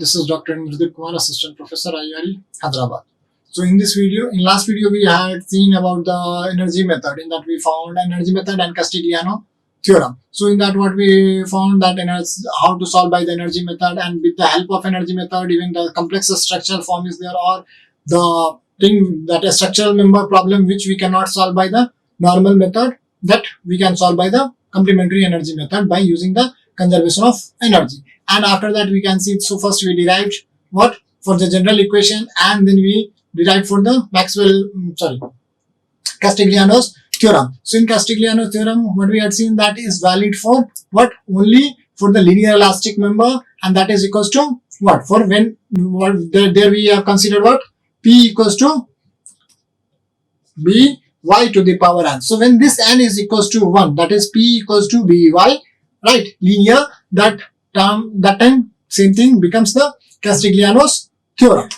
This is Dr. Indradeep Kumar, Assistant Professor, IARE, Hyderabad. So in this video, in last video, we had seen about the energy method. In that we found energy method and Castigliano theorem. So in that what we found that how to solve by the energy method, and with the help of energy method, even the complex structural form is there, or the thing that a structural member problem which we cannot solve by the normal method, that we can solve by the complementary energy method by using the conservation of energy. And after that we can see, so first we derived what for the general equation, and then we derived for the Castigliano's theorem. So in Castigliano's theorem, what we had seen, that is valid for what? Only for the linear elastic member, and that is equals to what? For when there we have considered what? P equals to by to the power n. So when this n is equals to 1, that is P equals to by, right, linear, that time same thing becomes the Castigliano's theorem,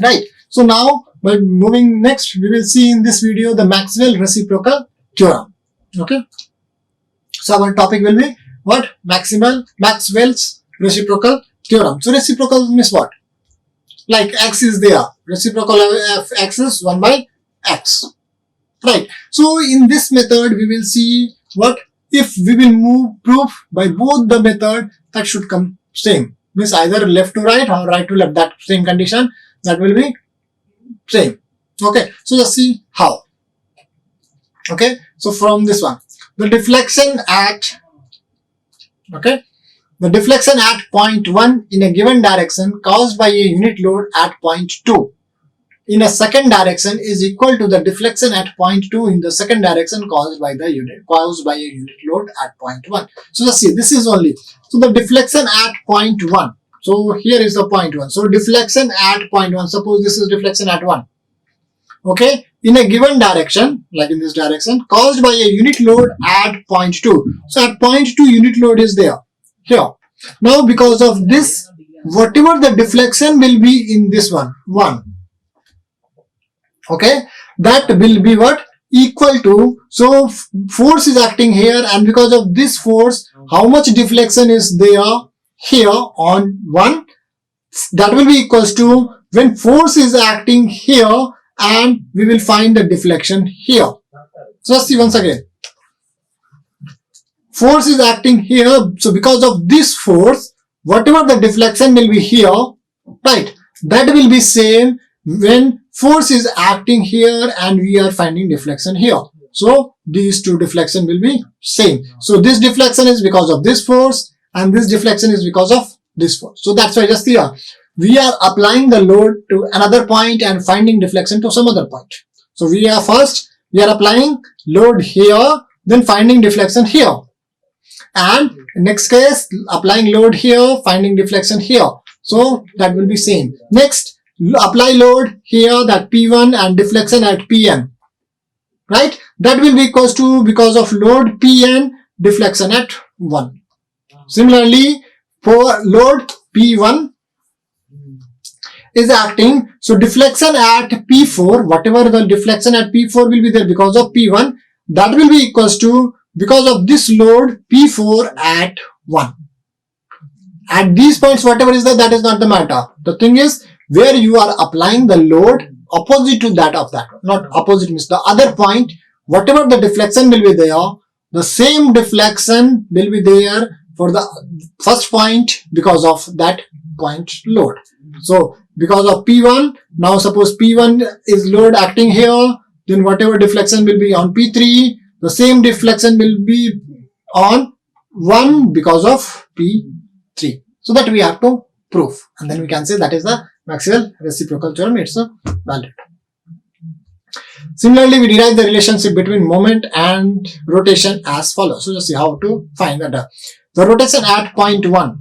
right? So now by moving next, we will see in this video the Maxwell reciprocal theorem. Okay, so our topic will be what? Maxwell's reciprocal theorem. So reciprocal means what? Like x is there, reciprocal of x is 1 by x, right? So in this method we will see what? If we will move proof by both the method, that should come same, means either left to right or right to left, that same condition, that will be same. Okay, so let's see how. Okay, so from this one, the deflection at point 1 in a given direction caused by a unit load at point 2 in a second direction is equal to the deflection at point 2 in the second direction caused by a unit load at point 1. So let's see, this is only, so the deflection at point 1. So here is the point 1. So deflection at point 1, suppose this is deflection at 1. Okay, in a given direction, like in this direction, caused by a unit load at point 2. So at point 2 unit load is there, here. Now because of this, whatever the deflection will be in this one, okay, that will be what? Equal to, so force is acting here, and because of this force, how much deflection is there here on 1, that will be equals to when force is acting here, and we will find the deflection here. So let's see once again. Force is acting here, so because of this force, whatever the deflection will be here, right, that will be same when force is acting here and we are finding deflection here. So these two deflection will be same. So this deflection is because of this force, and this deflection is because of this force. So that's why just here we are applying the load to another point and finding deflection to some other point. So we are applying load here, then finding deflection here, and next case applying load here, finding deflection here. So that will be same. Next, apply load here, that P1, and deflection at Pn, right? That will be equals to, because of load Pn, deflection at 1. Similarly, for load P1 is acting, so deflection at P4, whatever the deflection at P4 will be there because of P1, that will be equals to, because of this load P4 at 1. At these points, whatever is there, that is not the matter. The thing is, where you are applying the load opposite to that of that, not opposite means the other point, whatever the deflection will be there, the same deflection will be there for the first point because of that point load. So because of P1, now suppose P1 is load acting here, then whatever deflection will be on P3, the same deflection will be on 1 because of P3. So that we have to prove, and then we can say that is the Maxwell reciprocal theorem, it's valid. Similarly, we derive the relationship between moment and rotation as follows. So let's see how to find that. The rotation at point 1.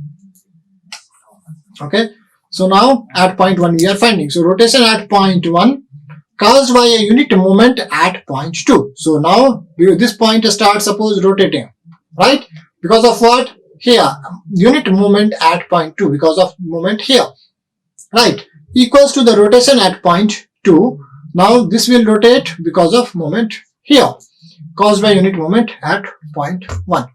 Okay, so now at point 1 we are finding. So rotation at point 1 caused by a unit moment at point 2. So now this point starts, suppose, rotating, right? Because of what? Here, unit moment at point 2, because of moment here, right, equals to the rotation at point 2. Now this will rotate because of moment here, caused by unit moment at point 1.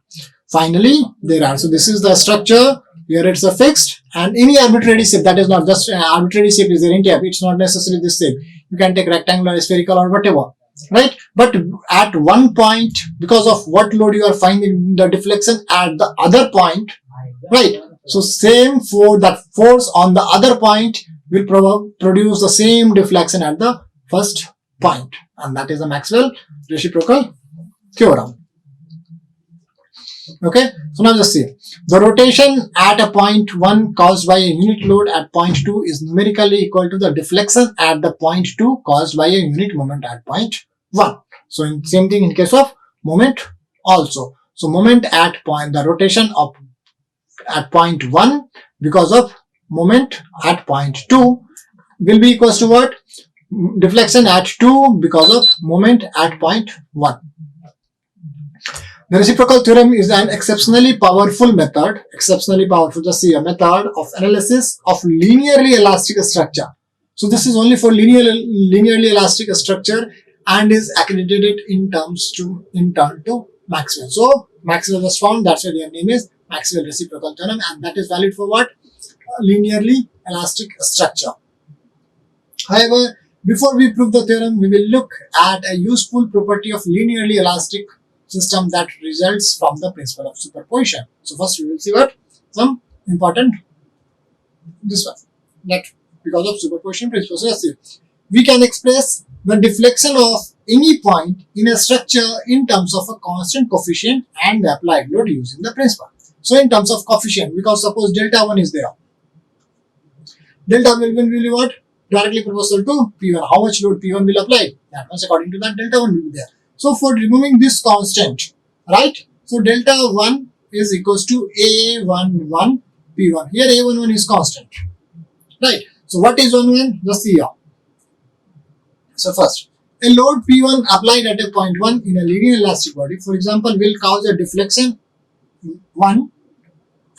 Finally, there are, so this is the structure, here it's a fixed, And any arbitrary shape, that is not just arbitrary shape is there in cap, it's not necessarily this shape. You can take rectangular, spherical or whatever, right? But at one point, because of what load you are finding the deflection at the other point, right? So same for that force on the other point will produce the same deflection at the first point, and that is the Maxwell reciprocal theorem. Okay, so now just see, the rotation at a point 1 caused by a unit load at point 2 is numerically equal to the deflection at the point 2 caused by a unit moment at point 1. So same thing in case of moment also. So moment at point, the rotation of at point 1 because of moment at point 2 will be equals to what? Deflection at 2 because of moment at point 1. The reciprocal theorem is an exceptionally powerful method, just see, a method of analysis of linearly elastic structure. So this is only for linearly elastic structure and is accredited in turn to Maxwell. So Maxwell was found, that's why their name is Maxwell reciprocal theorem, and that is valid for what? Linearly elastic structure. However, before we prove the theorem, we will look at a useful property of linearly elastic system that results from the principle of superposition. So first we will see what? Some important, this one, that because of superposition principle. So let's see. We can express the deflection of any point in a structure in terms of a constant coefficient and the applied load using the principle. So in terms of coefficient, because suppose delta 1 is there. Delta will be what? Directly proportional to P1. How much load P1 will apply? That much according to that delta 1 will be there. So for removing this constant, right? So delta 1 is equals to A11 P1. Here A11 is constant, right? So what is 11? Just see here. So first, a load P1 applied at a point 1 in a linear elastic body, for example, will cause a deflection 1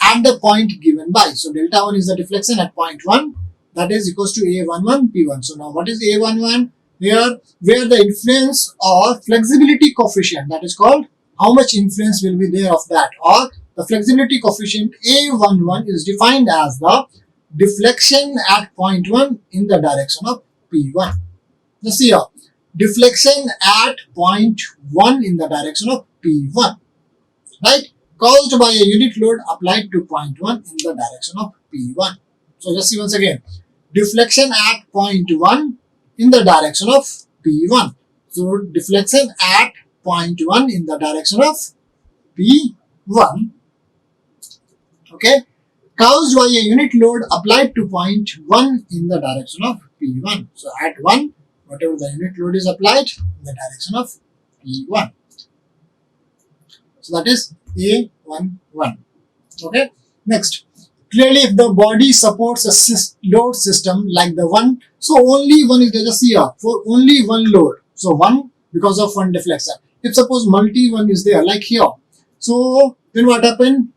at the point given by. So delta 1 is the deflection at point 1, that is equals to A11 P1. So now what is A11? Here, where the influence or flexibility coefficient, that is called how much influence will be there of that, or the flexibility coefficient A11 is defined as the deflection at point 1 in the direction of P1. Now see here, deflection at point 1 in the direction of P1, right, caused by a unit load applied to point 1 in the direction of P1. So just see once again, deflection at point 1 in the direction of P1. So deflection at point 1 in the direction of P1, okay, caused by a unit load applied to point 1 in the direction of P1. So at 1, whatever the unit load is applied in the direction of P1. So that is A11. Okay. Next, clearly if the body supports a load system like the one, so only one is there, just see here, for only one load. So 1 because of one deflection. If suppose multi 1 is there like here, so then what happened?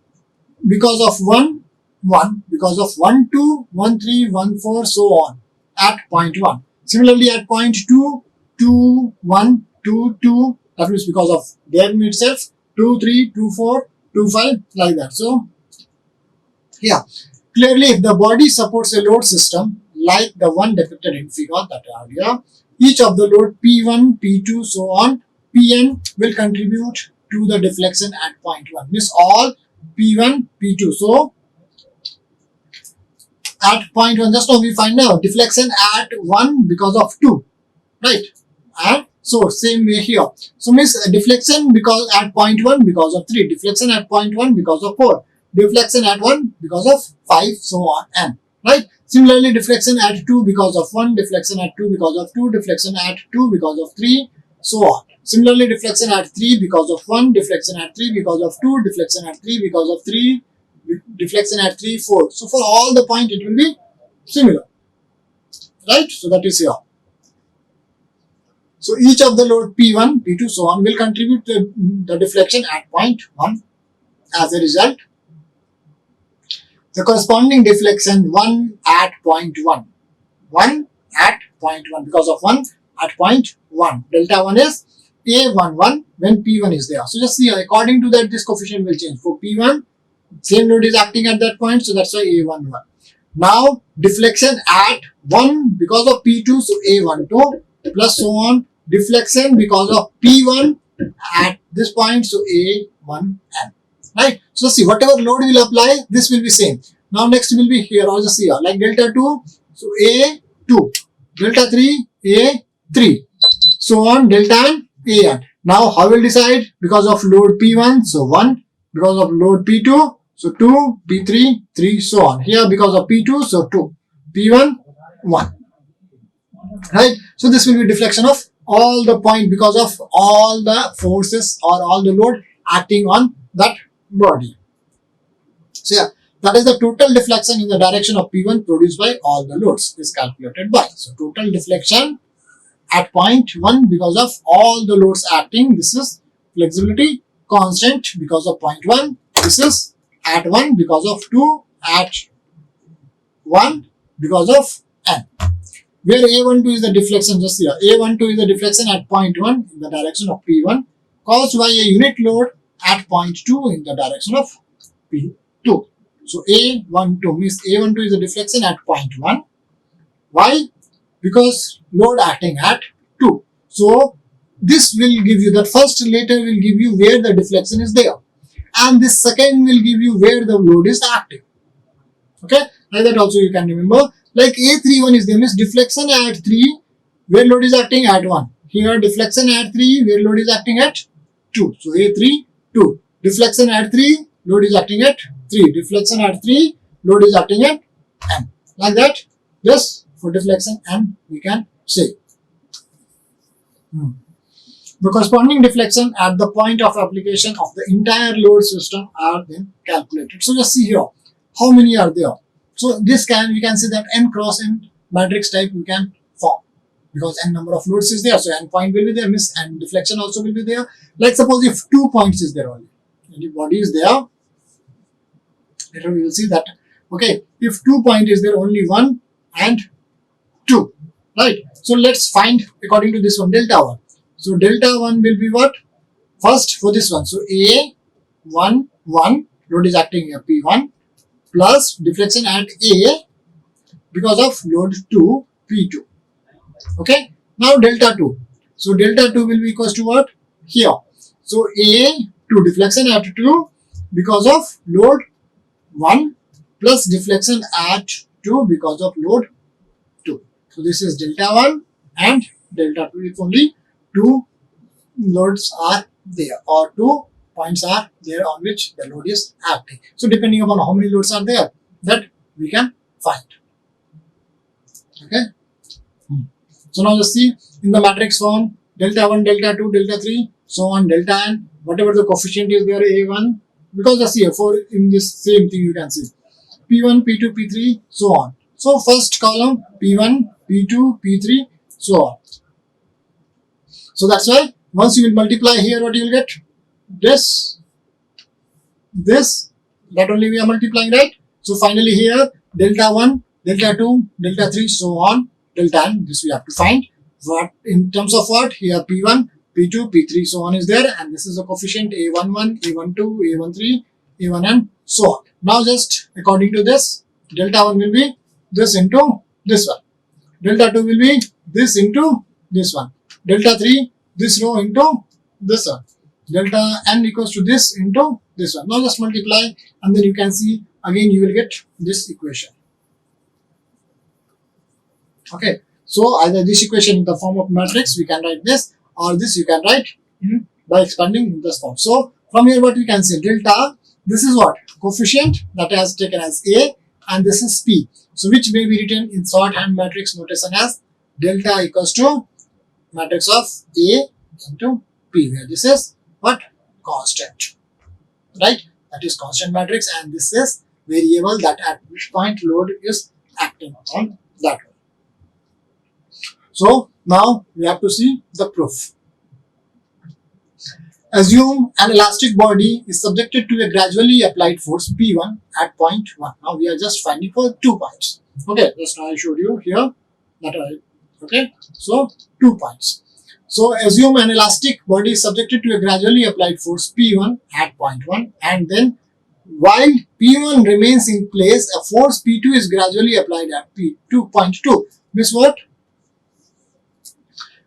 Because of 1, 1, because of 1, 2, 1, 3, 1, 4, so on at point 1. Similarly at point 2, 2, 1, 2, 2, that means because of their itself, 2, 3, 2, 4, 2, 5, like that. So yeah, clearly if the body supports a load system like the one depicted in figure that earlier, each of the load P1, P2, so on, Pn will contribute to the deflection at point 1. Means all P1, P2. So at point 1, just now we find out deflection at 1 because of 2, right? And so same way here. So means deflection because at point 1 because of 3, deflection at point 1 because of 4, deflection at 1 because of 5, so on, and right. Similarly, deflection at 2 because of 1, deflection at 2 because of 2, deflection at 2 because of 3, so on. Similarly, deflection at 3 because of 1, deflection at 3 because of 2, deflection at 3 because of 3, deflection at 3, 4. So for all the point it will be similar, right? So that is here. So each of the load P1, P2, so on will contribute to the deflection at point 1. As a result, the corresponding deflection 1 at point 1, 1 at point 1 because of 1 at point 1. Delta 1 is A11 when P1 is there. So just see, according to that, this coefficient will change. For P1, Same load is acting at that point, so that's why A11. Now deflection at 1 because of P2, so A12 plus so on. Deflection because of P1 at this point, so A1n. Right? So see, whatever load will apply, this will be same. Now next will be here, or just here, like delta 2, so A2, delta 3, A3, so on, delta n, An. Now how will decide? Because of load P1, so 1, because of load P2, so 2, P3, 3, so on. Here because of P2, so 2, P1, 1. Right? So this will be deflection of all the point because of all the forces or all the load acting on that body. So yeah, that is the total deflection in the direction of P1 produced by all the loads is calculated by. So total deflection at point 1 because of all the loads acting, this is flexibility constant because of point 1, this is at 1 because of 2, at 1 because of n. Where A12 is the deflection, just here, A12 is the deflection at point 1 in the direction of P1 caused by a unit load at point 2 in the direction of P2. So A12 means A12 is the deflection at point 1. Why? Because load acting at 2. So this will give you, that first letter will give you where the deflection is there, and this second will give you where the load is active. Okay, like that also you can remember. Like A31 is there, means deflection at 3 where load is acting at 1. Here deflection at 3 where load is acting at 2. So A3, 2. Deflection at 3, load is acting at 3. Deflection at 3, load is acting at n. Like that, just for deflection n we can say. The corresponding deflection at the point of application of the entire load system are then calculated. So just see here, how many are there? So this we can say that n cross n matrix type we can form because n number of loads is there. So n point will be there, means n deflection also will be there. Like suppose if 2 points is there only, and if body is there, later we will see that. Okay, if 2 point is there, only 1 and 2, right? So let's find according to this one delta 1. So delta 1 will be what? First for this one, so A1 1 load is acting here P1 plus deflection at A because of load 2 P2. Okay, now delta 2. So delta 2 will be equals to what? Here. So A2 deflection at 2 because of load 1 plus deflection at 2 because of load 2. So this is delta 1 and delta 2. If only 2 loads are there or 2 points are there on which the load is acting. So depending upon how many loads are there, that we can find. Okay. So now just see in the matrix form, delta 1, delta 2, delta 3, so on, delta n, whatever the coefficient is there, A1, because just see for in this same thing you can see P1, P2, P3, so on. So first column P1, P2, P3, so on. So that's why once you will multiply here, what you will get? This, that only we are multiplying, right? So finally here delta 1, delta 2, delta 3, so on, delta n, this we have to find. What in terms of what? Here P1, P2, P3, so on is there, and this is the coefficient A11, A12, A13, A1n, so on. Now just according to this, delta 1 will be this into this one, delta 2 will be this into this one, delta 3 this row into this one, delta n equals to this into this one. Now just multiply and then you can see again you will get this equation. Okay, so either this equation in the form of matrix we can write this, or this you can write by expanding in this form. So from here what we can say, delta, this is what? Coefficient that has taken as A, and this is P. So which may be written in shorthand matrix notation as delta equals to matrix of A into P, where this is what? Constant, right? That is constant matrix, and this is variable that at which point load is acting on that one. So now we have to see the proof. Assume an elastic body is subjected to a gradually applied force P1 at point 1. Now we are just finding for 2 points. Okay, just now I showed you here that okay, so 2 points. So assume an elastic body is subjected to a gradually applied force P1 at point 1, and then while P1 remains in place, a force P2 is gradually applied at P2.2. Means what?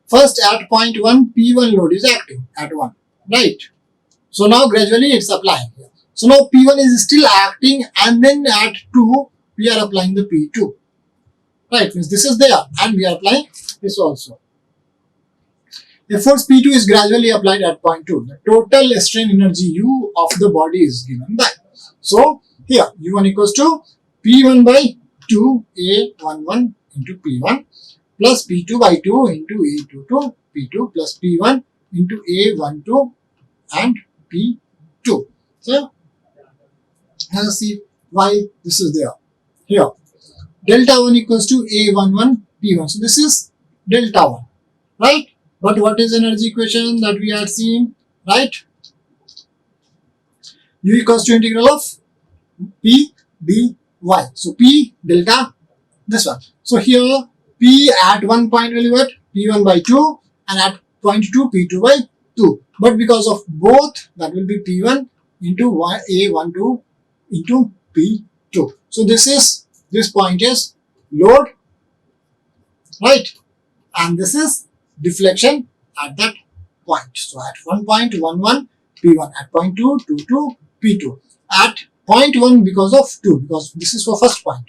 First at point 1, P1 load is acting at 1, right? So now gradually it's applying here. So now P1 is still acting, and then at 2, we are applying the P2. Right, means this is there and we are applying this also. The force P2 is gradually applied at point 2. The total strain energy U of the body is given by. So here U1 equals to P1 by 2 A11 into P1 plus P2 by 2 into A22 P2 plus P1 into A12 and P2. So let's see why this is there. Here delta 1 equals to A11 P1. So this is delta 1, right? But what is energy equation that we are seeing, right? U equals to integral of P dy. So P delta this one. So here P at one point will be what? P1 by 2, and at point 2 P2 by 2. But because of both, that will be P1 into A12 into P2. So this point is load, right? And this is deflection at that point. So at 1.11 P1, at point 2 22 P2, at point 1 because of 2, because this is for first point.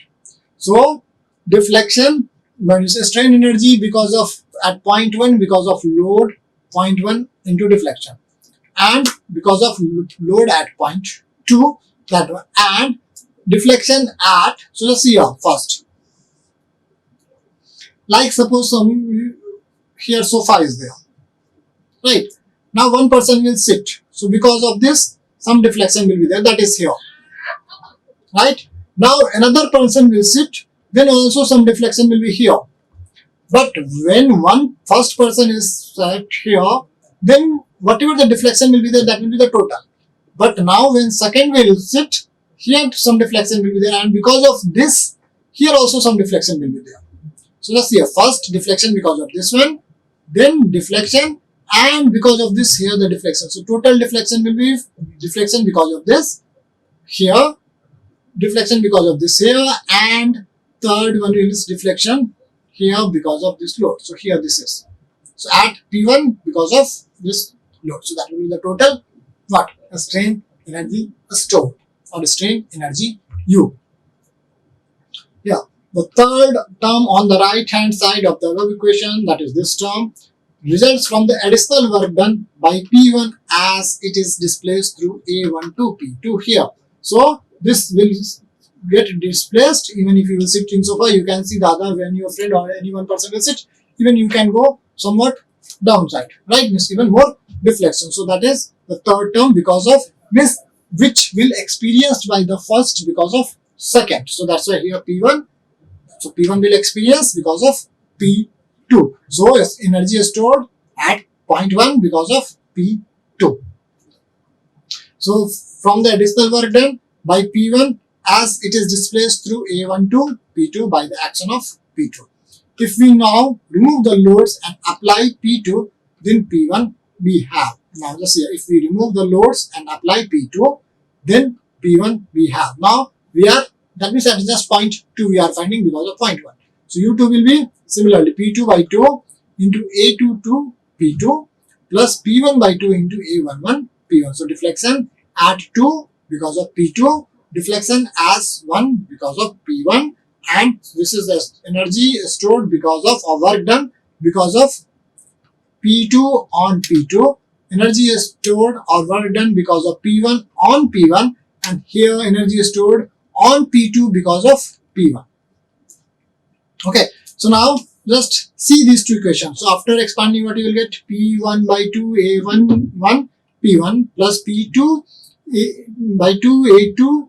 So deflection, when you say strain energy because of at point 1 because of load point 1 into deflection, and because of load at point 2, that one, and deflection at, so let's see here first. Like suppose some here sofa is there, right? Now one person will sit, so because of this some deflection will be there, that is here, right? Now another person will sit, then also some deflection will be here. But when first person is sat here, then whatever the deflection will be there, that will be the total. But now when second will sit, here some deflection will be there, and because of this, here also some deflection will be there. So let's see, first deflection because of this one, then deflection, and because of this here the deflection. So total deflection will be deflection because of this here, deflection because of this here, and third one is deflection here because of this load. So here this is. So at P1 because of this load. So that will be the total what? A strain energy stored, or strain energy U. Yeah. The third term on the right hand side of the above equation, that is this term, results from the additional work done by P1 as it is displaced through A12 P2 here. So this will get displaced even if you will sit in sofa. You can see the other, when your friend or any one person will sit, even you can go somewhat downside, right? Means even more deflection. So that is the third term because of this, which will experienced by the first because of second. So that's why here P1. So P1 will experience because of P2. So energy is stored at point 1 because of P2. So from the additional work done by P1 as it is displaced through A12 P2 by the action of P2. If we now remove the loads and apply P2, then P1 we have. Now just here, if we remove the loads and apply P2, then P1 we have. Now we are, that means at just point 2 we are finding because of point 1. So U2 will be similarly P2 by 2 into A22 P2 plus P1 by 2 into A11 P1. So deflection at 2 because of P2, deflection as 1 because of P1, and this is the energy stored because of, or work done because of P2 on P2, energy is stored or work done because of P1 on P1, and here energy is stored on P2 because of P1. Okay, so now just see these two equations. So after expanding, what you will get? P1 by 2 A11 P1 plus P2 by 2 A2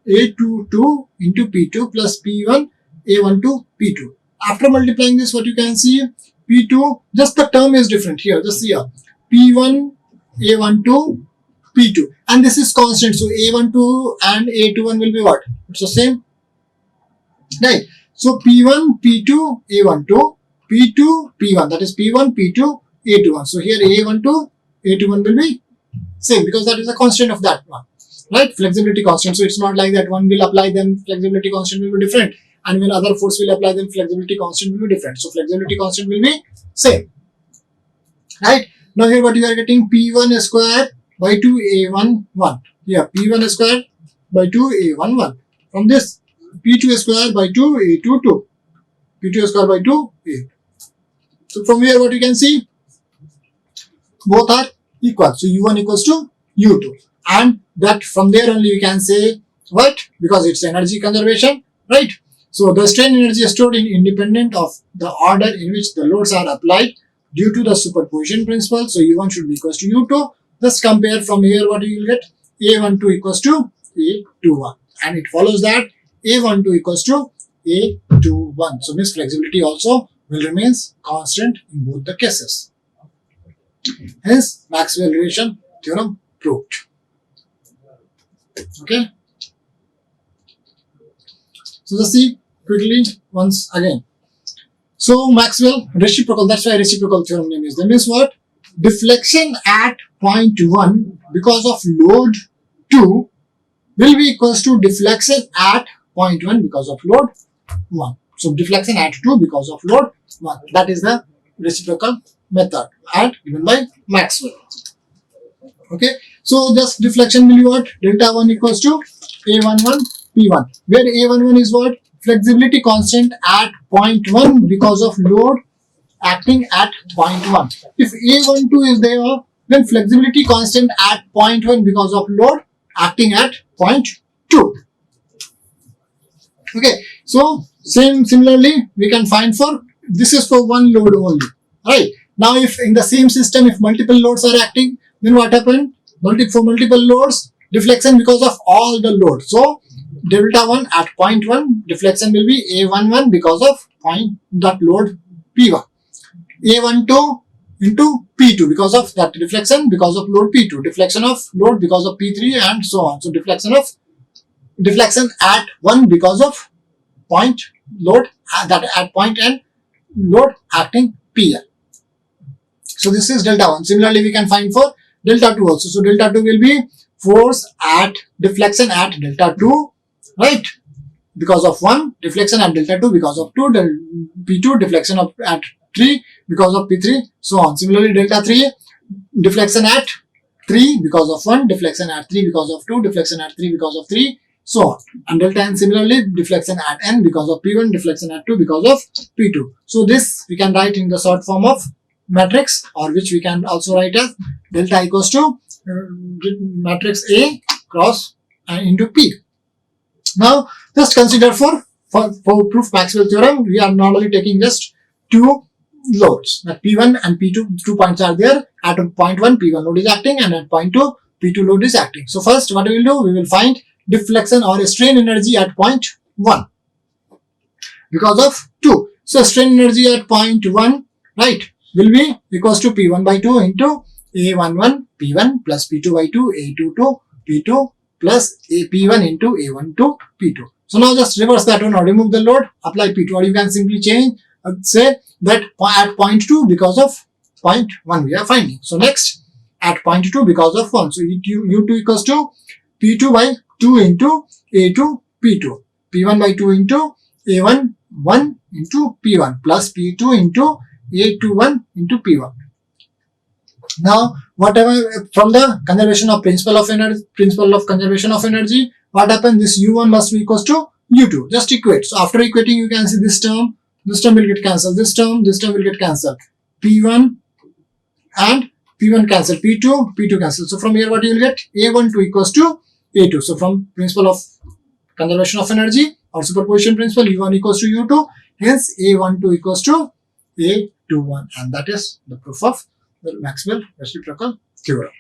A22 into P2 plus P1 A12 P2. After multiplying this, what you can see, P2, just the term is different here, just here, P1 A12 P2, and this is constant, so A12 and A21 will be what? It's the same, right? So P1 P2 A12 P2 P1, that is P1 P2 A21. So here A12 A21 will be same because that is a constant of that one. right? Flexibility constant. So it's not like that one will apply, then flexibility constant will be different, and when other force will apply, then flexibility constant will be different. So flexibility constant will be same, right? Now here what you are getting, P1 square by 2A11. Here P1 square by 2A11. From this, P2 square by 2A22. P2 square by 2A. So from here what you can see, both are equal. So U1 equals to U2. And that from there only you can say what? Because it's energy conservation, right? So the strain energy is stored in independent of the order in which the loads are applied due to the superposition principle. So U1 should be equals to U2. Just compare from here what you will get, A12 equals to A21. And it follows that A12 equals to A21. So this flexibility also will remain constant in both the cases. Hence, Maxwell relation theorem proved. Okay. So let's see quickly once again. So Maxwell reciprocal, that's why reciprocal theorem name is. That means what? Deflection at point 1 because of load 2 will be equals to deflection at point 1 because of load 1. So deflection at 2 because of load 1. That is the reciprocal method and given by Maxwell. Okay. So this deflection will be what? Delta 1 equals to A11 P1. Where A11 is what? Flexibility constant at point 1 because of load acting at point 1. If A12 is there, then flexibility constant at point 1 because of load acting at point 2. Okay, so similarly we can find for, this is for one load only, right? Now if in the same system if multiple loads are acting, then what happened? For multiple loads, deflection because of all the loads. So delta 1 at point 1, deflection will be A11 because of point that load P1. A12 into P2 because of that deflection because of load P2, deflection of load because of P3 and so on. So deflection at 1 because of point load that at point and load acting PL. So this is delta 1. Similarly we can find for delta 2 also. So delta 2 will be force at deflection at delta 2, right? Because of 1, deflection at delta 2 because of 2, P2 deflection of at 3 because of P3, so on. Similarly delta 3, deflection at 3 because of 1, deflection at 3 because of 2, deflection at 3 because of 3, so on. And delta n similarly, deflection at n because of P1, deflection at 2 because of P2. So this we can write in the short form of matrix, or which we can also write as delta equals to matrix A cross into P. Now just consider for proof Maxwell theorem, we are normally taking just two loads, that P1 and P2, 2 points are there. At point 1 P1 load is acting and at point 2 P2 load is acting. So first what we will do, we will find deflection or strain energy at point 1 because of 2. So strain energy at point 1, right, will be equals to P1 by 2 into A11 P1 plus P2 by 2 A22 P2 plus P1 into A12 P2. So now just reverse that one or remove the load, apply P2, or you can simply change, say that at point 2 because of point 1 we are finding. So next at point 2 because of 1. So U2 equals to P2 by 2 into A2 P2, P1 by 2 into A1 1 into P1 plus P2 into A21 into P1. Now whatever from the conservation of principle of conservation of energy, what happens, this U1 must be equals to U2. Just equate. So after equating you can see this term will get cancelled, this term will get cancelled, P1 and P1 cancel, P2 cancel. So from here what you will get, A12 equals to A2. So from principle of conservation of energy or superposition principle, U1 equals to U2, hence A12 equals to A21, and that is the proof of the Maxwell reciprocal theorem.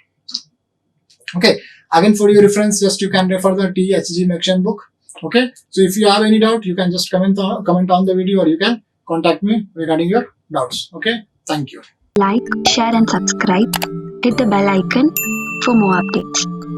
Okay, again for your reference, just you can refer the THG Maxwell book. Okay, so if you have any doubt, you can just comment on the video, or you can contact me regarding your doubts. Okay, thank you. Like, share and subscribe. Hit the bell icon for more updates.